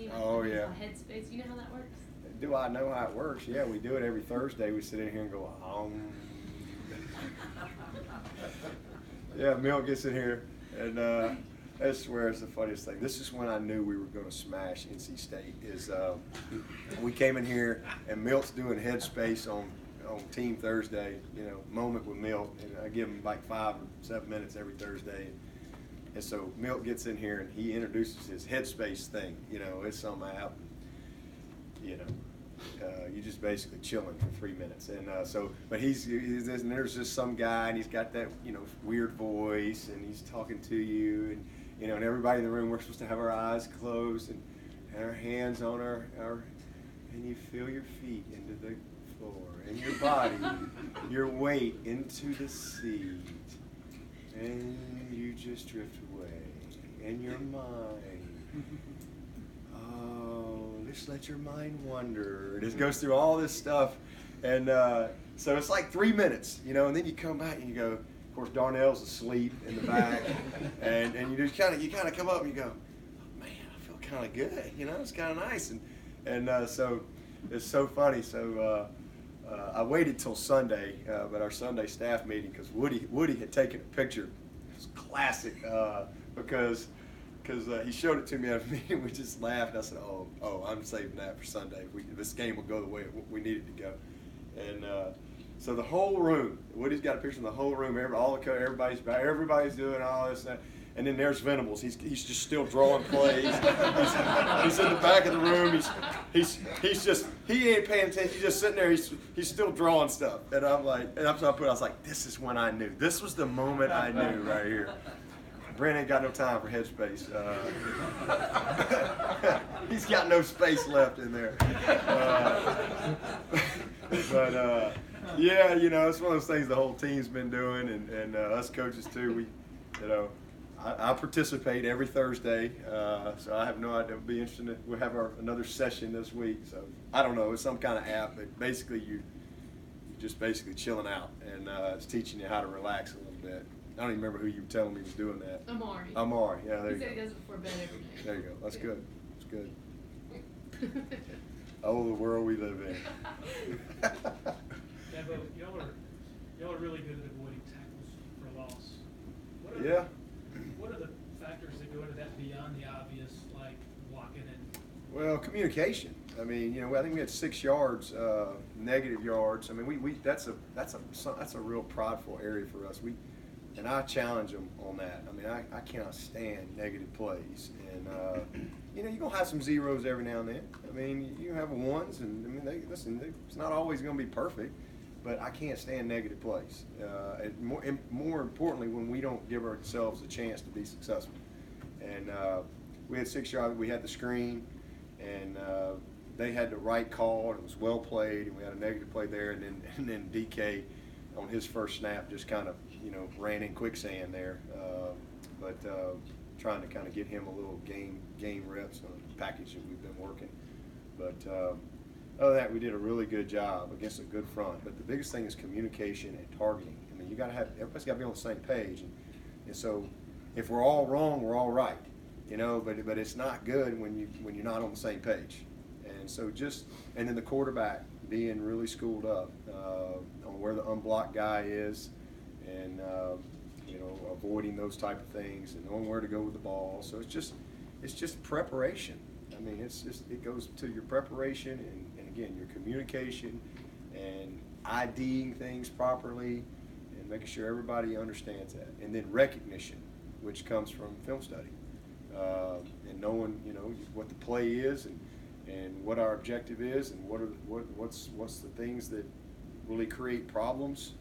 Like, Oh, yeah. Headspace. You know how that works? Do I know how it works? Yeah, we do it every Thursday. We sit in here and go, Yeah, Milt gets in here, and I swear it's the funniest thing. This is when I knew we were going to smash NC State. Is we came in here, and Milt's doing Headspace on Team Thursday, moment with Milt, and I give him like 5 or 7 minutes every Thursday. And so Milt gets in here, and he introduces his Headspace thing. It's some app. You're just basically chilling for 3 minutes, and but and there's just some guy, and he's got that weird voice, and he's talking to you, and and everybody in the room, we're supposed to have our eyes closed and our hands on our and you feel your feet into the floor and your body, your weight into the seat, and you just drift away, and your mind. Just let your mind wander. It just goes through all this stuff, and so it's like 3 minutes, and then you come back and you go. Of course, Darnell's asleep in the back, and you just kind of come up and you go, oh, man, I feel kind of good, it's kind of nice, and so it's so funny. So I waited till Sunday, but our Sunday staff meeting, because Woody had taken a picture. It was classic because he showed it to me at a meeting. We just laughed. I said, oh, I'm saving that for Sunday. This game will go the way we need it to go. And so the whole room, Woody's got a picture of the whole room. Everybody's doing all this. And then there's Venables. He's just still drawing plays. He's in the back of the room. He ain't paying attention. He's just sitting there. He's still drawing stuff. And I was like, this is when I knew. This was the moment I knew right here. Brent ain't got no time for Headspace. He's got no space left in there. But yeah, it's one of those things the whole team's been doing, and us coaches too. I participate every Thursday, so I have no idea. It'll be interesting. We'll have another session this week. So I don't know. It's some kind of app, but basically you're just basically chilling out, and it's teaching you how to relax a little bit. I don't even remember who you were telling me was doing that. Amari, yeah, there you go. He said he does it before bed every night. There you go. That's good. That's good. Oh, the world we live in. Dabo, y'all are really good at avoiding tackles for loss. What are the factors that go into that beyond the obvious, like blocking and? Well, communication. I mean, I think we had 6 yards, negative yards. I mean, that's a real prideful area for us. And I challenge them on that. I mean, I cannot stand negative plays. And, you're going to have some zeros every now and then. I mean, you have ones, and I mean, it's not always going to be perfect, but I can't stand negative plays. And more importantly, when we don't give ourselves a chance to be successful. And we had 6 yards, we had the screen, and they had the right call, and it was well played, and we had a negative play there, and then DK on his first snap just kind of, ran in quicksand there, but trying to kind of get him a little game reps on the package that we've been working. But other than that, we did a really good job against a good front. But the biggest thing is communication and targeting. I mean, everybody's got to be on the same page, and so if we're all wrong, we're all right, But it's not good when you're not on the same page. And so and then the quarterback being really schooled up on where the unblocked guy is, and avoiding those type of things, and knowing where to go with the ball. So it's just preparation. I mean, it goes to your preparation and again your communication and IDing things properly and making sure everybody understands that, and then recognition, which comes from film study, and knowing what the play is and what our objective is, and what's the things that really create problems.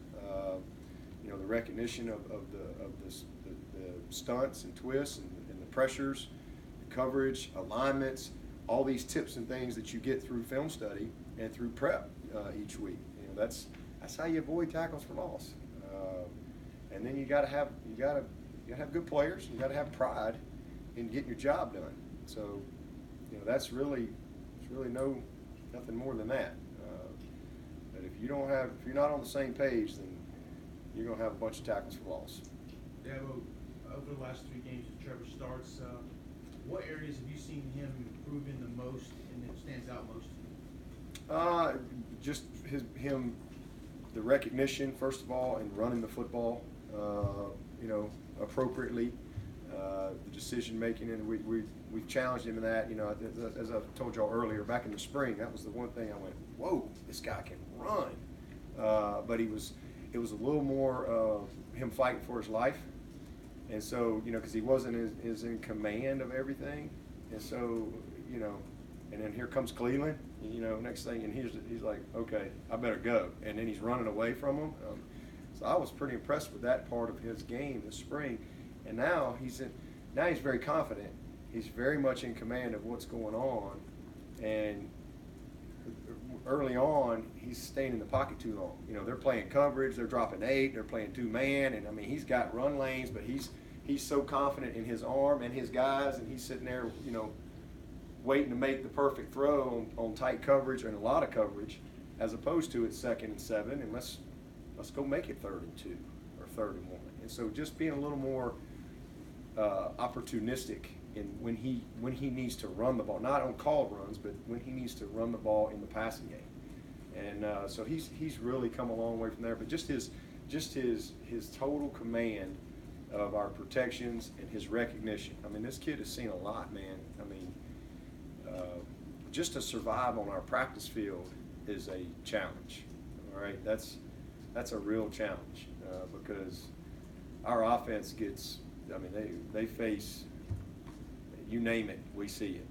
The recognition of the stunts and twists and the pressures, the coverage, alignments, all these tips and things that you get through film study and through prep each week. That's how you avoid tackles for loss. And then you got to have good players. You got to have pride in getting your job done. So that's really nothing more than that. But if you're not on the same page, then you're going to have a bunch of tackles for loss. Dabo, over the last 3 games, Trevor starts. What areas have you seen him improve in the most, and it stands out most to you? Just the recognition, first of all, and running the football, appropriately, the decision making, and we've challenged him in that. As I told y'all earlier, back in the spring, that was the one thing I went, whoa, this guy can run. But it was a little more him fighting for his life, and so because he wasn't as in command of everything, and so and then here comes Cleveland, next thing, and he's like, okay, I better go, and then he's running away from him. So I was pretty impressed with that part of his game this spring, and now he's very confident. He's very much in command of what's going on, and early on, he's staying in the pocket too long. They're playing coverage, they're dropping 8, they're playing 2-man, and I mean, he's got run lanes, but he's so confident in his arm and his guys, and he's sitting there, waiting to make the perfect throw on tight coverage and a lot of coverage, as opposed to it's 2nd and 7, and let's go make it 3rd and 2 or 3rd and 1. And so just being a little more opportunistic in when he needs to run the ball, not on called runs, but when he needs to run the ball in the passing game. And so he's really come a long way from there. But just his total command of our protections and his recognition. I mean, this kid has seen a lot, man. I mean, just to survive on our practice field is a challenge. All right, that's a real challenge because our offense gets. I mean, they face. You name it, we see it.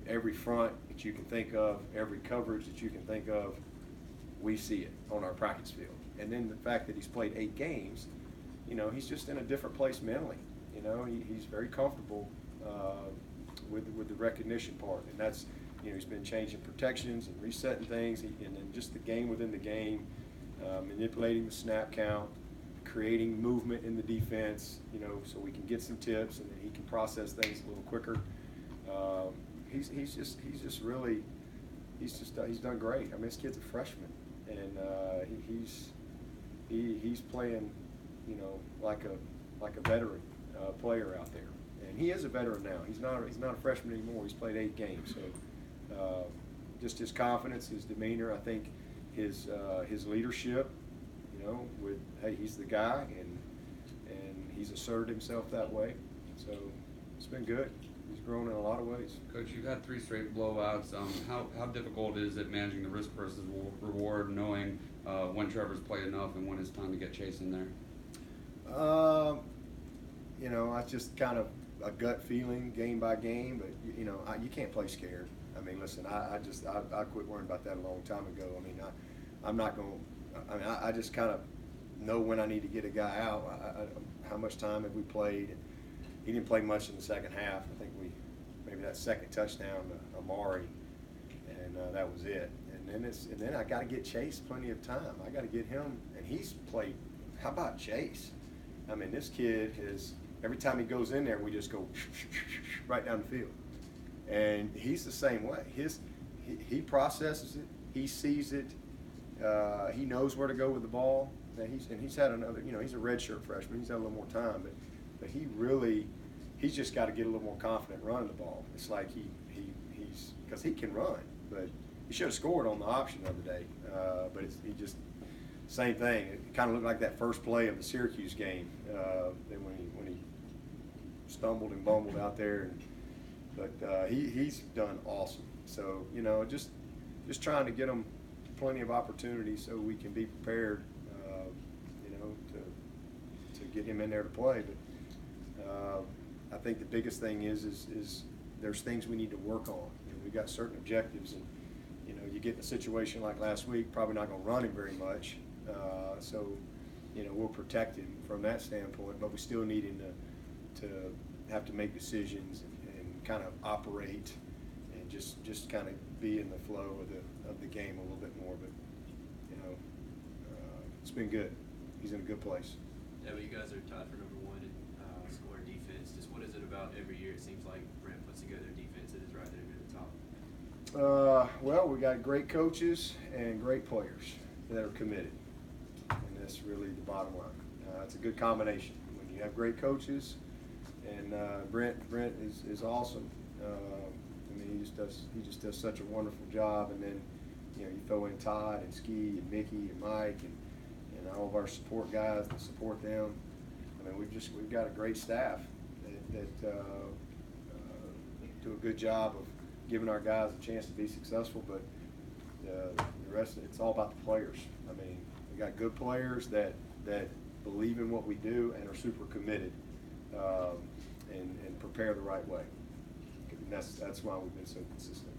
Every front that you can think of, every coverage that you can think of, we see it on our practice field. And then the fact that he's played 8 games, he's just in a different place mentally. He's very comfortable with the recognition part, and that's he's been changing protections and resetting things, and then just the game within the game, manipulating the snap count, creating movement in the defense, so we can get some tips and then he can process things a little quicker. He's done great. I mean, this kid's a freshman, and he's playing, like a veteran player out there. And he is a veteran now. He's not a freshman anymore. He's played 8 games. So just his confidence, his demeanor, I think his leadership. With hey, he's the guy, and he's asserted himself that way. So it's been good. He's grown in a lot of ways. Coach, you've had 3 straight blowouts. How difficult is it managing the risk versus reward, knowing when Trevor's played enough and when it's time to get Chase in there? It's just kind of a gut feeling, game by game. But you can't play scared. I mean, listen, I quit worrying about that a long time ago. I mean, I'm not going to. I just kind of know when I need to get a guy out. How much time have we played? He didn't play much in the second half. I think maybe that second touchdown to Amari, and that was it. And then I got to get Chase plenty of time. I got to get him, and he's played. How about Chase? I mean, this kid is every time he goes in there, we just go right down the field, and he's the same way. He processes it. He sees it. He knows where to go with the ball. He's had another, he's a redshirt freshman. He's had a little more time, but he's just got to get a little more confident running the ball. It's like he's because he can run, but he should have scored on the option the other day. But he just same thing. It kind of looked like that first play of the Syracuse game. Then when he stumbled and bumbled out there, but he's done awesome. So just trying to get him plenty of opportunities so we can be prepared, to get him in there to play. But I think the biggest thing is there's things we need to work on. We've got certain objectives, and you get in a situation like last week, probably not going to run him very much. So we'll protect him from that standpoint, but we still need him to have to make decisions and kind of operate and just kind of be in the flow of the game a little bit more. But it's been good. He's in a good place. Yeah, but you guys are tied for number 1 in scoring defense. Just what is it about every year? It seems like Brent puts together a defense that is right there near the top. Well, we got great coaches and great players that are committed, and that's really the bottom line. It's a good combination. When you have great coaches And Brent is awesome. I mean, he just does such a wonderful job. And then, you know, you throw in Todd and Ski and Mickey and Mike and all of our support guys that support them. I mean, we've got a great staff that do a good job of giving our guys a chance to be successful. But the rest of it's all about the players. I mean, we got good players that believe in what we do and are super committed and prepare the right way. And that's why we've been so consistent.